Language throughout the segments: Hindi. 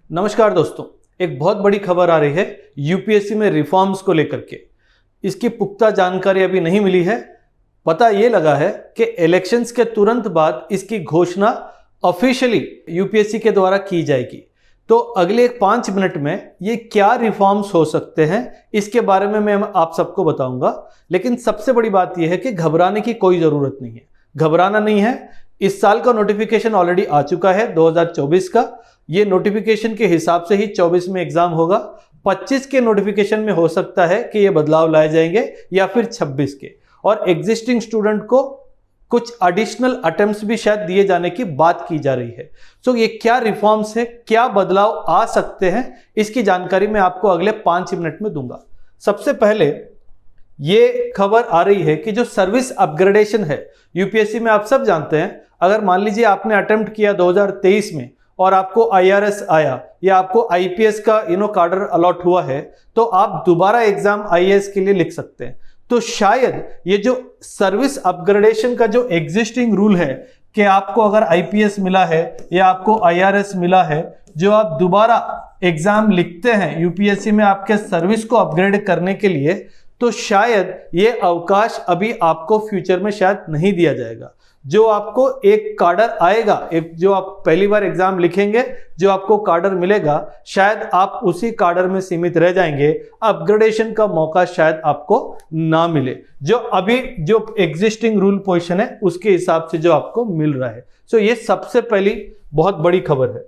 नमस्कार दोस्तों, एक बहुत बड़ी खबर आ रही है यूपीएससी में रिफॉर्म्स को लेकर के। इसकी पुख्ता जानकारी अभी नहीं मिली है। पता ये लगा है कि इलेक्शंस के तुरंत बाद इसकी घोषणा ऑफिशियली यूपीएससी के द्वारा की जाएगी। तो अगले 5 मिनट में ये क्या रिफॉर्म्स हो सकते हैं इसके बारे में मैं आप सबको बताऊंगा। लेकिन सबसे बड़ी बात यह है कि घबराने की कोई ज़रूरत नहीं है, घबराना नहीं है। इस साल का नोटिफिकेशन ऑलरेडी आ चुका है 2024 का। ये नोटिफिकेशन के हिसाब से ही 24 में एग्जाम होगा। 25 के नोटिफिकेशन में हो सकता है कि ये बदलाव लाए जाएंगे या फिर 26 के, और एग्जिस्टिंग स्टूडेंट को कुछ एडिशनल अटेम्प्ट्स भी शायद दिए जाने की बात की जा रही है। सो ये क्या रिफॉर्म्स है, क्या बदलाव आ सकते हैं, इसकी जानकारी मैं आपको अगले 5 मिनट में दूंगा। सबसे पहले ये खबर आ रही है कि जो सर्विस अपग्रेडेशन है यूपीएससी में, आप सब जानते हैं, अगर मान लीजिए आपने अटेम्प्ट किया 2023 में और आपको आईआरएस आया या आपको आईपीएस का कार्डर अलॉट हुआ है, तो आप दोबारा एग्जाम आईएएस के लिए लिख सकते हैं। तो शायद ये जो सर्विस अपग्रेडेशन का जो एग्जिस्टिंग रूल है कि आपको अगर आईपीएस मिला है या आपको आईआरएस मिला है, जो आप दोबारा एग्जाम लिखते हैं यूपीएससी में आपके सर्विस को अपग्रेड करने के लिए, तो शायद ये अवकाश अभी आपको फ्यूचर में शायद नहीं दिया जाएगा। जो आपको एक कार्डर आएगा, एक जो आप पहली बार एग्जाम लिखेंगे, जो आपको कार्डर मिलेगा, शायद आप उसी कार्डर में सीमित रह जाएंगे। अपग्रेडेशन का मौका शायद आपको ना मिले, जो अभी जो एग्जिस्टिंग रूल पोजीशन है उसके हिसाब से जो आपको मिल रहा है। सो ये सबसे पहली बहुत बड़ी खबर है।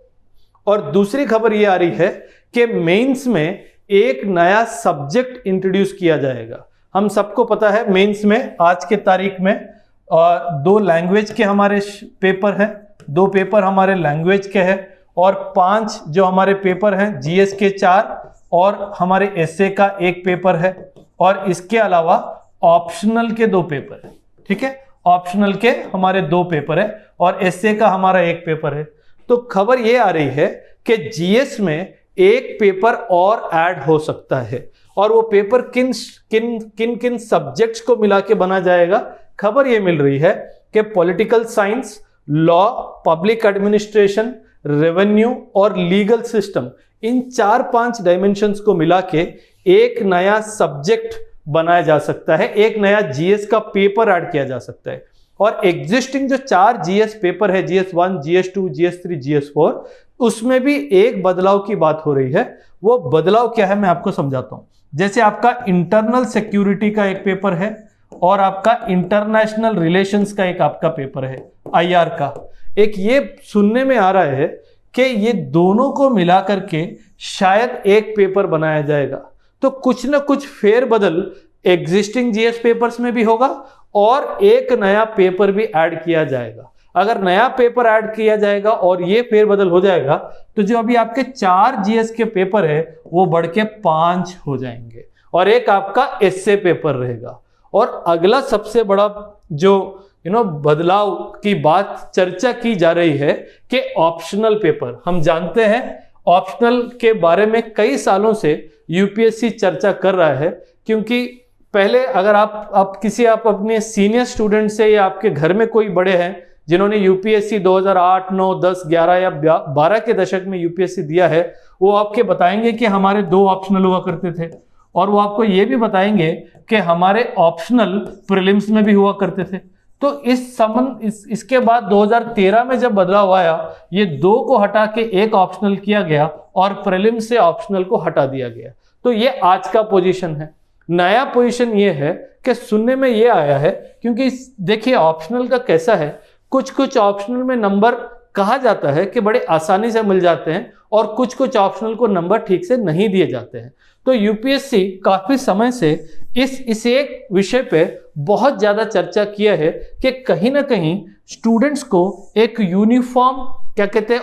और दूसरी खबर ये आ रही है कि मेंस में एक नया सब्जेक्ट इंट्रोड्यूस किया जाएगा। हम सबको पता है मेंस में आज के तारीख में 2 लैंग्वेज के हमारे पेपर हैं, 2 पेपर हमारे लैंग्वेज के हैं, और 5 जो हमारे पेपर हैं जीएस के 4, और हमारे एसए का 1 पेपर है, और इसके अलावा ऑप्शनल के 2 पेपर है। ठीक है, ऑप्शनल के हमारे 2 पेपर है और एसए का हमारा 1 पेपर है। तो खबर ये आ रही है कि जीएस में 1 पेपर और ऐड हो सकता है, और वो पेपर किन किन सब्जेक्ट्स को मिला के बना जाएगा। खबर ये मिल रही है कि political science, law, public administration, revenue और लीगल सिस्टम, इन 4-5 डायमेंशंस को मिला के एक नया सब्जेक्ट बनाया जा सकता है, एक नया जीएस का पेपर ऐड किया जा सकता है। और एग्जिस्टिंग जो 4 जीएस पेपर है, जीएस1, जीएस2, जीएस3, जीएस4, उसमें भी एक बदलाव की बात हो रही है। वो बदलाव क्या है मैं आपको समझाता हूं। जैसे आपका इंटरनल सिक्योरिटी का एक पेपर है और आपका इंटरनेशनल रिलेशंस का एक आपका पेपर है, आईआर का एक। ये सुनने में आ रहा है कि ये दोनों को मिला करके शायद एक पेपर बनाया जाएगा। तो कुछ ना कुछ फेरबदल एग्जिस्टिंग जीएस पेपर्स में भी होगा और एक नया पेपर भी ऐड किया जाएगा। अगर नया पेपर ऐड किया जाएगा और ये फेरबदल हो जाएगा, तो जो अभी आपके 4 जीएस के पेपर है वो बढ़ के 5 हो जाएंगे, और एक आपका एसए पेपर रहेगा। और अगला सबसे बड़ा जो बदलाव की बात चर्चा की जा रही है कि ऑप्शनल पेपर। हम जानते हैं ऑप्शनल के बारे में कई सालों से यूपीएससी चर्चा कर रहा है, क्योंकि पहले अगर आप अपने सीनियर स्टूडेंट से या आपके घर में कोई बड़े हैं जिन्होंने यूपीएससी 2008, 9, 10, 11 या 12 के दशक में यूपीएससी दिया है, वो आपके बताएंगे कि हमारे 2 ऑप्शनल हुआ करते थे, और वो आपको ये भी बताएंगे कि हमारे ऑप्शनल प्रीलिम्स में भी हुआ करते थे। तो इसके बाद 2013 में जब बदलाव आया, ये 2 को हटा के 1 ऑप्शनल किया गया और प्रीलिम्स से ऑप्शनल को हटा दिया गया। तो ये आज का पोजीशन है। नया पोजीशन ये है कि सुनने में ये आया है, क्योंकि देखिए ऑप्शनल का कैसा है, कुछ ऑप्शनल में नंबर कहा जाता है कि बड़े आसानी से मिल जाते हैं, और कुछ ऑप्शनल को नंबर ठीक से नहीं दिए जाते हैं। तो यूपीएससी काफी समय से इस एक विषय पे बहुत ज्यादा चर्चा किया है कि कहीं ना कहीं स्टूडेंट्स को एक यूनिफॉर्म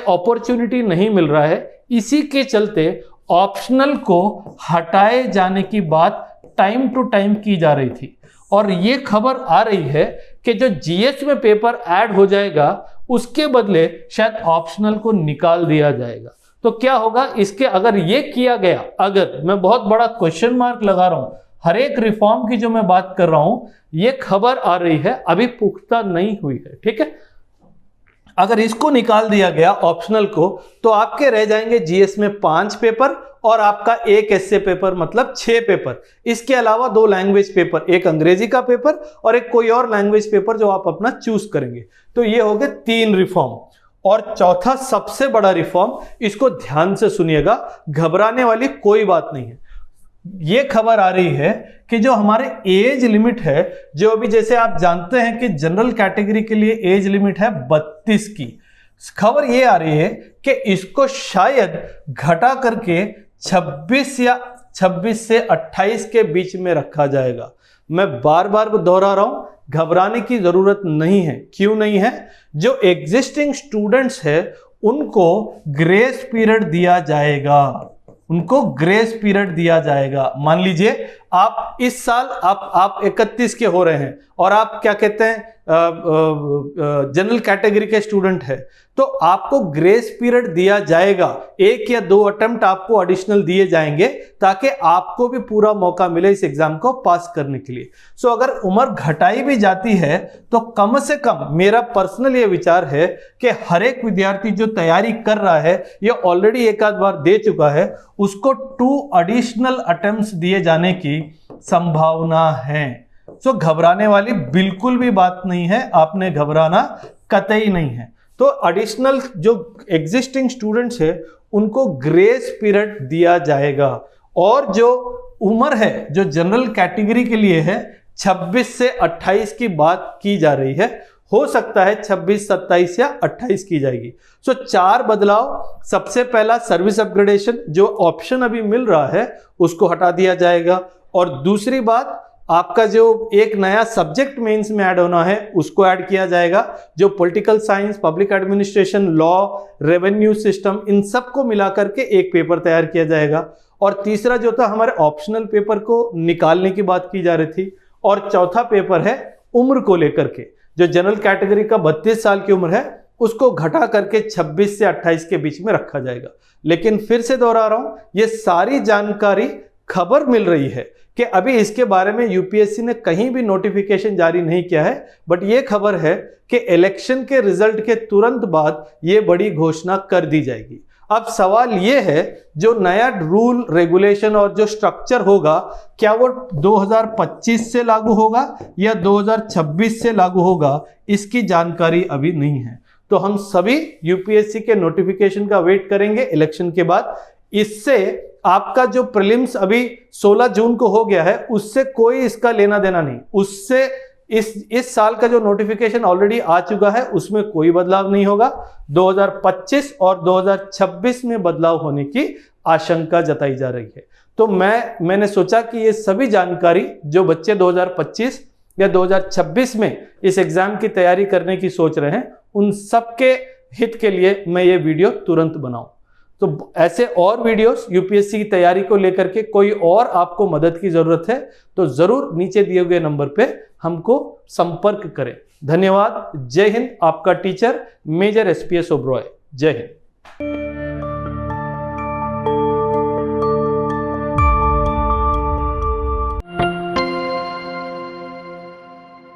अपॉर्चुनिटी नहीं मिल रहा है। इसी के चलते ऑप्शनल को हटाए जाने की बात टाइम टू टाइम की जा रही थी, और ये खबर आ रही है कि जो जीएस में पेपर ऐड हो जाएगा उसके बदले शायद ऑप्शनल को निकाल दिया जाएगा। तो क्या होगा इसके, अगर ये किया गया, अगर मैं बहुत बड़ा क्वेश्चन मार्क लगा रहा हूं, हर एक रिफॉर्म की जो मैं बात कर रहा हूं, ये खबर आ रही है, अभी पुख्ता नहीं हुई है। ठीक है, अगर इसको निकाल दिया गया ऑप्शनल को, तो आपके रह जाएंगे जीएस में 5 पेपर और आपका एक एसए पेपर, मतलब 6 पेपर। इसके अलावा 2 लैंग्वेज पेपर, एक अंग्रेजी का पेपर और एक कोई और लैंग्वेज पेपर जो आप अपना चूज करेंगे। तो ये हो गए 3 रिफॉर्म। और चौथा सबसे बड़ा रिफॉर्म, इसको ध्यान से सुनिएगा, घबराने वाली कोई बात नहीं है। ये खबर आ रही है कि जो हमारे एज लिमिट है, जो अभी जैसे आप जानते हैं कि जनरल कैटेगरी के लिए एज लिमिट है 32 की, खबर ये आ रही है कि इसको शायद घटा करके 26 से 28 के बीच में रखा जाएगा। मैं बार बार दोहरा रहा हूं, घबराने की जरूरत नहीं है। क्यों नहीं है? जो एग्जिस्टिंग स्टूडेंट्स है उनको ग्रेस पीरियड दिया जाएगा, उनको ग्रेस पीरियड दिया जाएगा। मान लीजिए आप इस साल आप 31 के हो रहे हैं और आप क्या कहते हैं जनरल कैटेगरी के स्टूडेंट है, तो आपको ग्रेस पीरियड दिया जाएगा। 1 या 2 अटेम्प्ट आपको एडिशनल दिए जाएंगे ताकि आपको भी पूरा मौका मिले इस एग्जाम को पास करने के लिए। सो अगर उम्र घटाई भी जाती है तो कम से कम मेरा पर्सनल ये विचार है कि हर एक विद्यार्थी जो तैयारी कर रहा है, ये ऑलरेडी एक आध बार दे चुका है, उसको 2 एडिशनल अटेम्प्ट्स दिए जाने की संभावना है। सो घबराने वाली बिल्कुल भी बात नहीं है, आपने घबराना कतई नहीं है। तो एडिशनल जो एग्जिस्टिंग स्टूडेंट्स है उनको ग्रेस पीरियड दिया जाएगा। और जो उम्र है जो जनरल कैटेगरी के लिए है 26 से 28 की बात की जा रही है, हो सकता है 26, 27 या 28 की जाएगी। सो 4 बदलाव। सबसे पहला सर्विस अपग्रेडेशन, जो ऑप्शन अभी मिल रहा है उसको हटा दिया जाएगा। और दूसरी बात, आपका जो एक नया सब्जेक्ट मेंस में ऐड होना है उसको ऐड किया जाएगा, जो political science, public administration, law, revenue system, इन सब को मिला करके एक पेपर तैयार किया जाएगा। और तीसरा जो था, हमारे ऑप्शनल पेपर को निकालने की बात की जा रही थी। और चौथा पेपर है उम्र को लेकर के, जो जनरल कैटेगरी का 32 साल की उम्र है उसको घटा करके 26 से 28 के बीच में रखा जाएगा। लेकिन फिर से दोहरा रहा हूं, ये सारी जानकारी खबर मिल रही है कि अभी इसके बारे में यूपीएससी ने कहीं भी नोटिफिकेशन जारी नहीं किया है, बट ये खबर है कि इलेक्शन के रिजल्ट के तुरंत बाद ये बड़ी घोषणा कर दी जाएगी। अब सवाल ये है, जो नया रूल रेगुलेशन और जो स्ट्रक्चर होगा, क्या वो 2025 से लागू होगा या 2026 से लागू होगा, इसकी जानकारी अभी नहीं है। तो हम सभी यूपीएससी के नोटिफिकेशन का वेट करेंगे इलेक्शन के बाद। इससे आपका जो प्रीलिम्स अभी 16 जून को हो गया है, उससे कोई इसका लेना देना नहीं। उससे इस साल का जो नोटिफिकेशन ऑलरेडी आ चुका है उसमें कोई बदलाव नहीं होगा। 2025 और 2026 में बदलाव होने की आशंका जताई जा रही है। तो मैंने सोचा कि ये सभी जानकारी जो बच्चे 2025 या 2026 में इस एग्जाम की तैयारी करने की सोच रहे हैं, उन सबके हित के लिए मैं ये वीडियो तुरंत बनाऊं। तो ऐसे और वीडियोस यूपीएससी की तैयारी को लेकर के कोई और आपको मदद की जरूरत है तो जरूर नीचे दिए गए नंबर पे हमको संपर्क करें। धन्यवाद। जय हिंद। आपका टीचर मेजर एसपीएस ओबरॉय। जय हिंद।